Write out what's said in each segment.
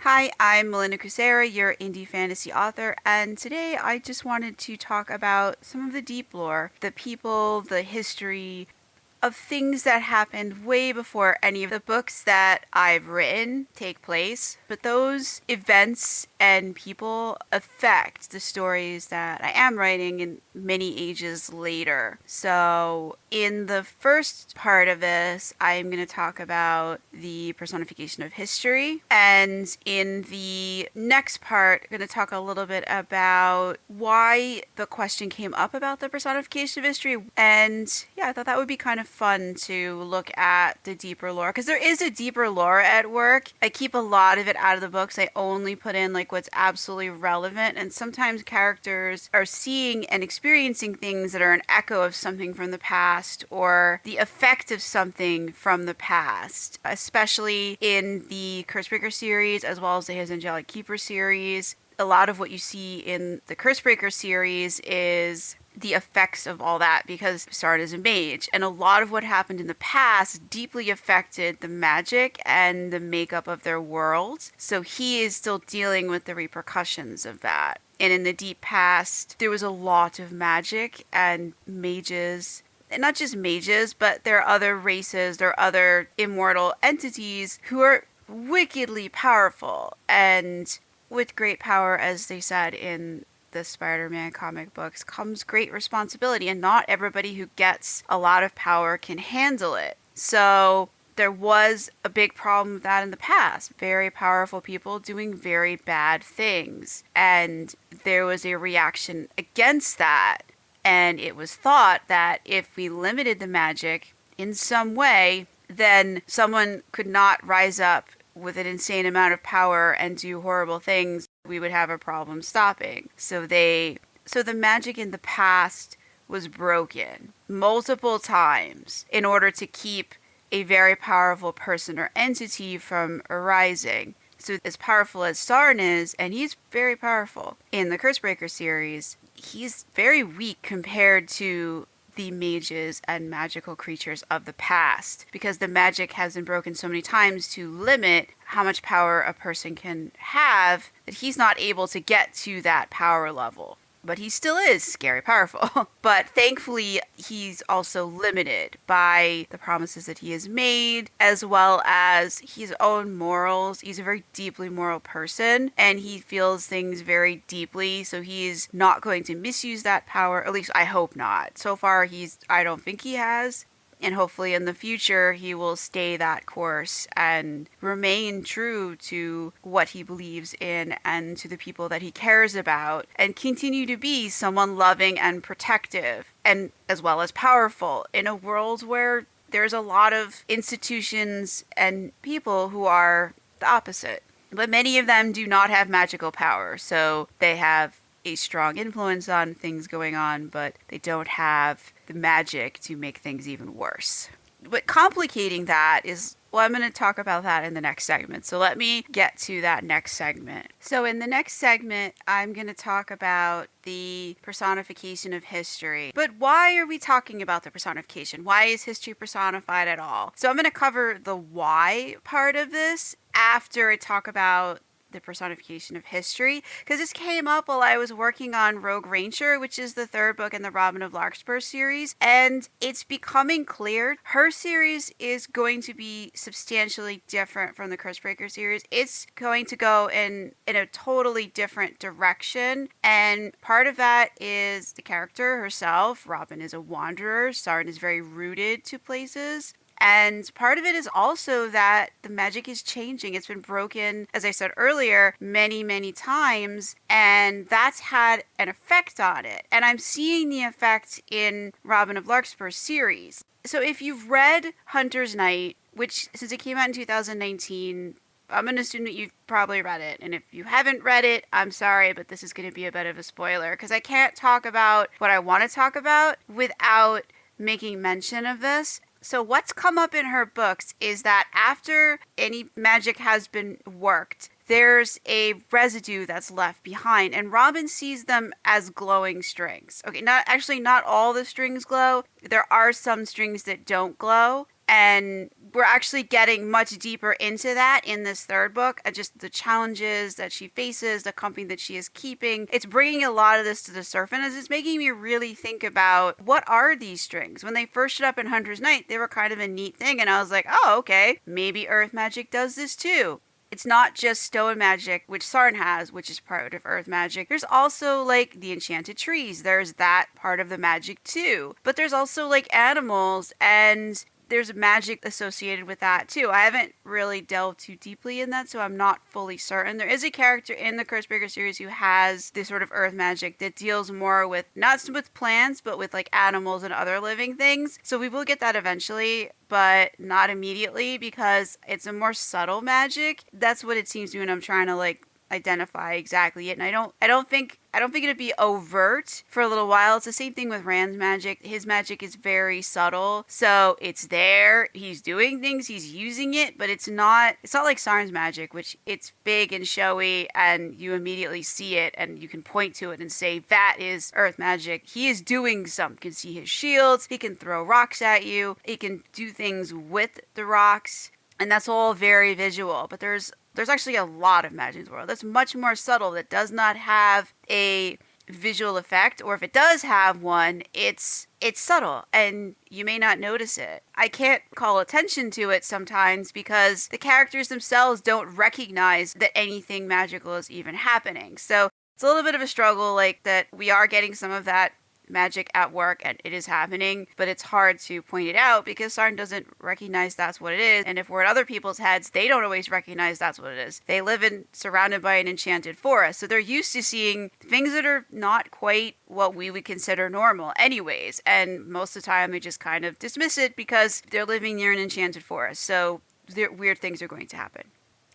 Hi, I'm Melinda Kucsera, your indie fantasy author, and today I just wanted to talk about some of the deep lore, the people, the history, of things that happened way before any of the books that I've written take place. But those events and people affect the stories that I am writing in many ages later. So, in the first part of this, I'm going to talk about the personification of history. And in the next part, I'm going to talk a little bit about why the question came up about the personification of history. And yeah, I thought that would be kind of fun to look at the deeper lore because there is a deeper lore at work. I keep a lot of it out of the books. I only put in like what's absolutely relevant, and sometimes characters are seeing and experiencing things that are an echo of something from the past or the effect of something from the past, especially in the Cursebreaker series as well as the His Angelic Keeper series. A lot of what you see in the Cursebreaker series is the effects of all that because started as a mage, and a lot of what happened in the past deeply affected the magic and the makeup of their world. So he is still dealing with the repercussions of that. And in the deep past, there was a lot of magic and mages. And not just mages, but there are other races, there are other immortal entities who are wickedly powerful. And with great power, as they said in the Spider-Man comic books, comes great responsibility, and not everybody who gets a lot of power can handle it. So there was a big problem with that in the past. Very powerful people doing very bad things. And there was a reaction against that. And it was thought that if we limited the magic in some way, then someone could not rise up with an insane amount of power and do horrible things. We would have a problem stopping. So the magic in the past was broken multiple times in order to keep a very powerful person or entity from arising. So as powerful as Sarn is, and he's very powerful in the Cursebreaker series, he's very weak compared to the mages and magical creatures of the past, because the magic has been broken so many times to limit how much power a person can have that he's not able to get to that power level. But he still is scary powerful. But thankfully, he's also limited by the promises that he has made, as well as his own morals. He's a very deeply moral person, and he feels things very deeply, so he's not going to misuse that power. At least I hope not. So far, I don't think he has. And hopefully in the future, he will stay that course and remain true to what he believes in and to the people that he cares about, and continue to be someone loving and protective, and as well as powerful in a world where there's a lot of institutions and people who are the opposite. But many of them do not have magical power, so they have a strong influence on things going on, but they don't have the magic to make things even worse. But complicating that is, well, I'm going to talk about that in the next segment. So let me get to that next segment. So in the next segment, I'm going to talk about the personification of history. But why are we talking about the personification? Why is history personified at all? So I'm going to cover the why part of this after I talk about the personification of history, because this came up while I was working on Rogue Ranger, which is the third book in the Robin of Larkspur series, and it's becoming clear her series is going to be substantially different from the Cursebreaker series. It's going to go in a totally different direction, and part of that is the character herself. Robin is a wanderer. Sarn is very rooted to places. And part of it is also that the magic is changing. It's been broken, as I said earlier, many, many times, and that's had an effect on it. And I'm seeing the effect in Robin of Larkspur series. So if you've read Hunter's Night, which since it came out in 2019, I'm going to assume that you've probably read it. And if you haven't read it, I'm sorry, but this is going to be a bit of a spoiler, because I can't talk about what I want to talk about without making mention of this. So what's come up in her books is that after any magic has been worked, there's a residue that's left behind, and Robin sees them as glowing strings. Okay, not all the strings glow. There are some strings that don't glow, And we're actually getting much deeper into that in this third book, and just the challenges that she faces, the company that she is keeping. It's bringing a lot of this to the surface, and it's making me really think about, what are these strings? When they first showed up in Hunter's Night, they were kind of a neat thing, and I was like, oh, okay, maybe earth magic does this too. It's not just stone magic, which Sarn has, which is part of earth magic. There's also like the enchanted trees. There's that part of the magic too. But there's also like animals, and there's magic associated with that too. I haven't really delved too deeply in that, so I'm not fully certain. There is a character in the Cursebreaker series who has this sort of earth magic that deals more with, not with plants, but with like animals and other living things. So we will get that eventually, but not immediately, because it's a more subtle magic. That's what it seems to me when I'm trying to like identify exactly it. And I don't think it'd be overt for a little while. It's the same thing with Rand's magic. His magic is very subtle, so it's there. He's doing things, he's using it, but it's not like Sarn's magic, which it's big and showy, and you immediately see it, and you can point to it and say that is earth magic. He is doing something. You can see his shields. He can throw rocks at you. He can do things with the rocks, and that's all very visual. But there's actually a lot of magic in the world that's much more subtle, that does not have a visual effect, or if it does have one, it's subtle and you may not notice it. I can't call attention to it sometimes because the characters themselves don't recognize that anything magical is even happening. So it's a little bit of a struggle, like that we are getting some of that magic at work and it is happening, but it's hard to point it out because Sarn doesn't recognize that's what it is. And if we're in other people's heads, they don't always recognize that's what it is. They live surrounded by an enchanted forest, so they're used to seeing things that are not quite what we would consider normal anyways, and most of the time they just kind of dismiss it because they're living near an enchanted forest, so weird things are going to happen.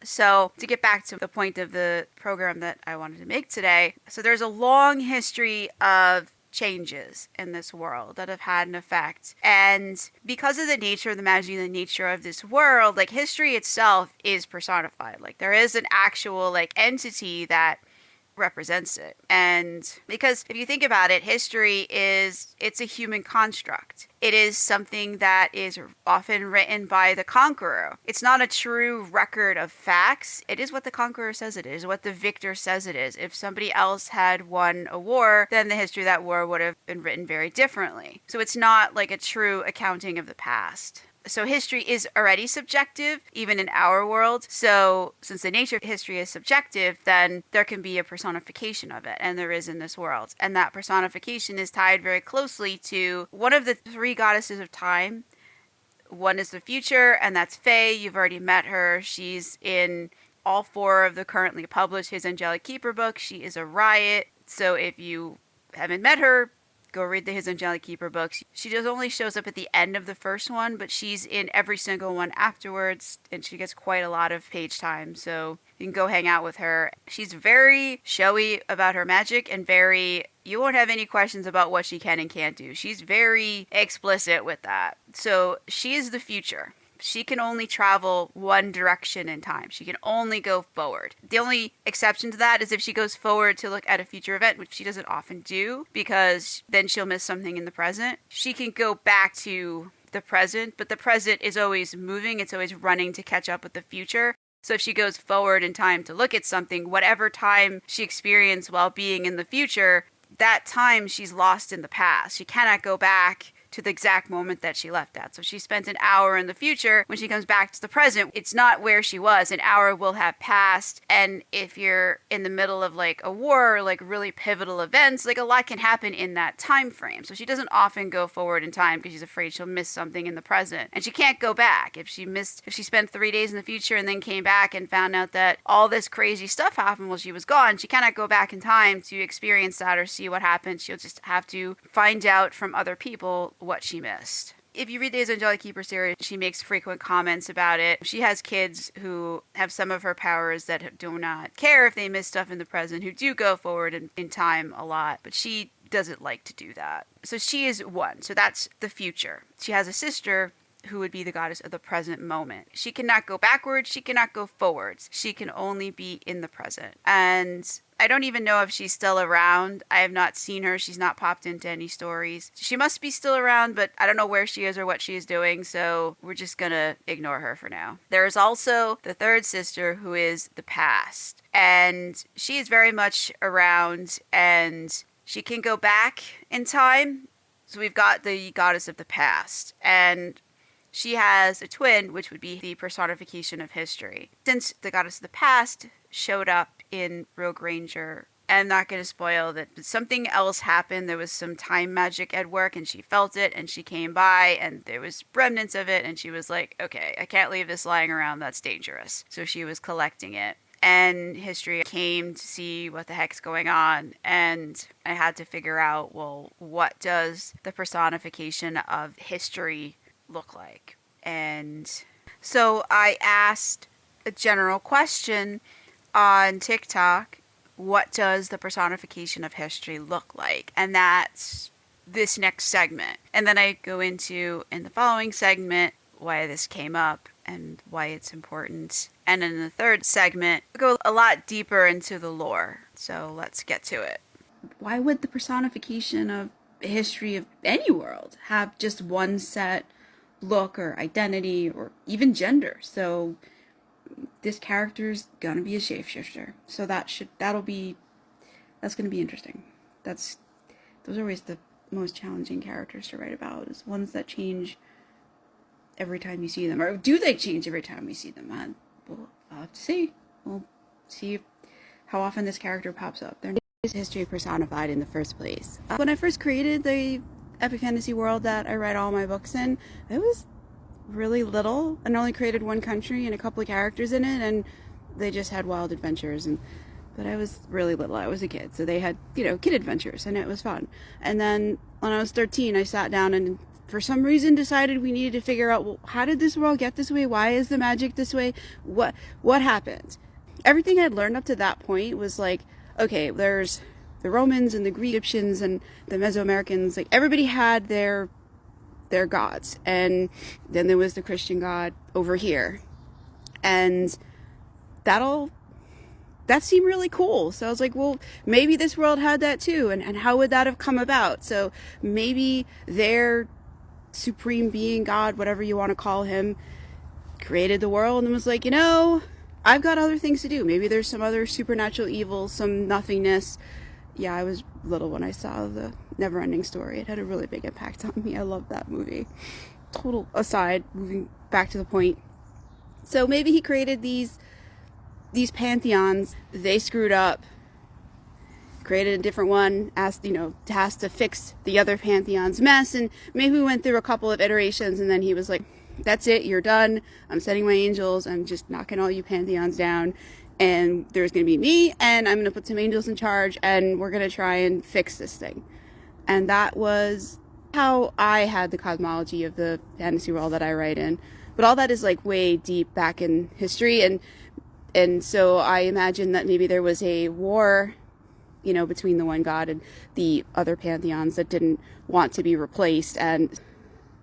So to get back to the point of the program that I wanted to make today, so there's a long history of changes in this world that have had an effect, and because of the nature of the magic and the nature of this world, like history itself is personified. Like there is an actual like entity that represents it. And because if you think about it, history it's a human construct. It is something that is often written by the conqueror. It's not a true record of facts. It is what the conqueror says it is, what the victor says it is. If somebody else had won a war, then the history of that war would have been written very differently. So it's not like a true accounting of the past. So history is already subjective, even in our world. So since the nature of history is subjective, then there can be a personification of it, and there is in this world. And that personification is tied very closely to one of the three goddesses of time. One is the future, and that's Faye. You've already met her. She's in all four of the currently published His Angelic Keeper books. She is a riot. So if you haven't met her, go read the His Angelic Keeper books. She just only shows up at the end of the first one, but she's in every single one afterwards, and she gets quite a lot of page time, so you can go hang out with her. She's very showy about her magic, and you won't have any questions about what she can and can't do. She's very explicit with that. So she is the future. She can only travel one direction in time. She can only go forward. The only exception to that is if she goes forward to look at a future event, which she doesn't often do, because then she'll miss something in the present. She can go back to the present, but the present is always moving. It's always running to catch up with the future. So if she goes forward in time to look at something, whatever time she experienced while being in the future, that time she's lost in the past. She cannot go back to the exact moment that she left at. So she spent an hour in the future. When she comes back to the present, it's not where she was. An hour will have passed. And if you're in the middle of like a war or like really pivotal events, like a lot can happen in that time frame. So she doesn't often go forward in time because she's afraid she'll miss something in the present. And she can't go back. If she spent 3 days in the future and then came back and found out that all this crazy stuff happened while she was gone, she cannot go back in time to experience that or see what happened. She'll just have to find out from other people what she missed. If you read the His Angelic Keeper series, she makes frequent comments about it. She has kids who have some of her powers that do not care if they miss stuff in the present, who do go forward in time a lot, but she doesn't like to do that. So she is one. So that's the future. She has a sister who would be the goddess of the present moment. She cannot go backwards, she cannot go forwards. She can only be in the present. And I don't even know if she's still around. I have not seen her. She's not popped into any stories. She must be still around, but I don't know where she is or what she is doing, so we're just gonna ignore her for now. There is also the third sister, who is the past. And she is very much around, and she can go back in time. So we've got the goddess of the past, and she has a twin, which would be the personification of history. Since the goddess of the past showed up in Rogue Ranger, I'm not going to spoil that, but something else happened. There was some time magic at work, and she felt it, and she came by, and there was remnants of it, and she was like, okay, I can't leave this lying around. That's dangerous. So she was collecting it. And history came to see what the heck's going on, and I had to figure out, well, what does the personification of history look like? And so I asked a general question on TikTok, what does the personification of history look like? And that's this next segment. And then I go into, in the following segment, why this came up and why it's important. And in the third segment, we go a lot deeper into the lore. So let's get to it. Why would the personification of history of any world have just one set look or identity or even gender? So this character's gonna be a shapeshifter. So that's gonna be interesting. Those are always the most challenging characters to write about, is ones that change every time you see them. Or do they change every time we see them? We'll have to see. We'll see how often this character pops up. There is history personified in the first place. When I first created the epic fantasy world that I write all my books in, it was really little, and only created one country and a couple of characters in it, and they just had wild adventures. But I was really little. I was a kid, so they had, kid adventures, and it was fun. And then when I was 13, I sat down and for some reason decided we needed to figure out, well, how did this world get this way? Why is the magic this way? What happened? Everything I'd learned up to that point was like, okay, there's the Romans and the Greek Egyptians and the Mesoamericans. Like, everybody had their gods, and then there was the Christian god over here, and that seemed really cool. So I was like, well, maybe this world had that too, and how would that have come about? So maybe their supreme being, god, whatever you want to call him, created the world and was like, I've got other things to do. Maybe there's some other supernatural evil, some nothingness. Yeah, I was little when I saw the Neverending Story. It had a really big impact on me. I love that movie. Total aside, moving back to the point. So maybe he created these pantheons. They screwed up, created a different one, asked to fix the other pantheon's mess, and maybe we went through a couple of iterations, and then he was like, that's it, you're done. I'm sending my angels. I'm just knocking all you pantheons down, and there's going to be me, and I'm going to put some angels in charge, and we're going to try and fix this thing. And that was how I had the cosmology of the fantasy world that I write in. But all that is like way deep back in history, and so I imagine that maybe there was a war, between the one god and the other pantheons that didn't want to be replaced, and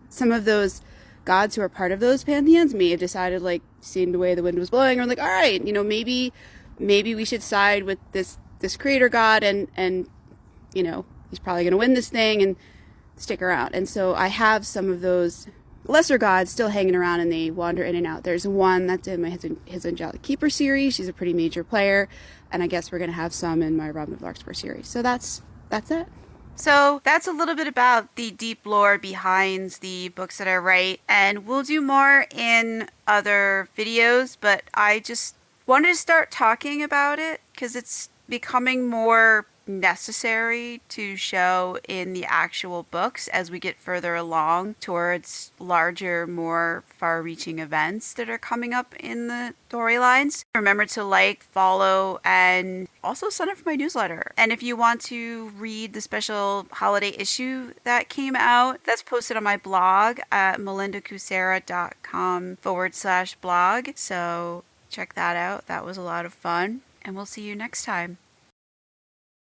some of those gods who are part of those pantheons may have decided, like, seeing the way the wind was blowing, or like, all right, maybe we should side with this creator god, and he's probably going to win this thing and stick around. And so I have some of those lesser gods still hanging around, and they wander in and out. There's one that's in my His Angelic Keeper series. She's a pretty major player, and I guess we're going to have some in my Robin of Larkspur series. So that's it. So that's a little bit about the deep lore behind the books that I write, and we'll do more in other videos, but I just wanted to start talking about it because it's becoming more necessary to show in the actual books as we get further along towards larger, more far-reaching events that are coming up in the storylines. Remember to like, follow, and also sign up for my newsletter. And if you want to read the special holiday issue that came out, that's posted on my blog at melindakucsera.com/blog. So check that out. That was a lot of fun. And we'll see you next time.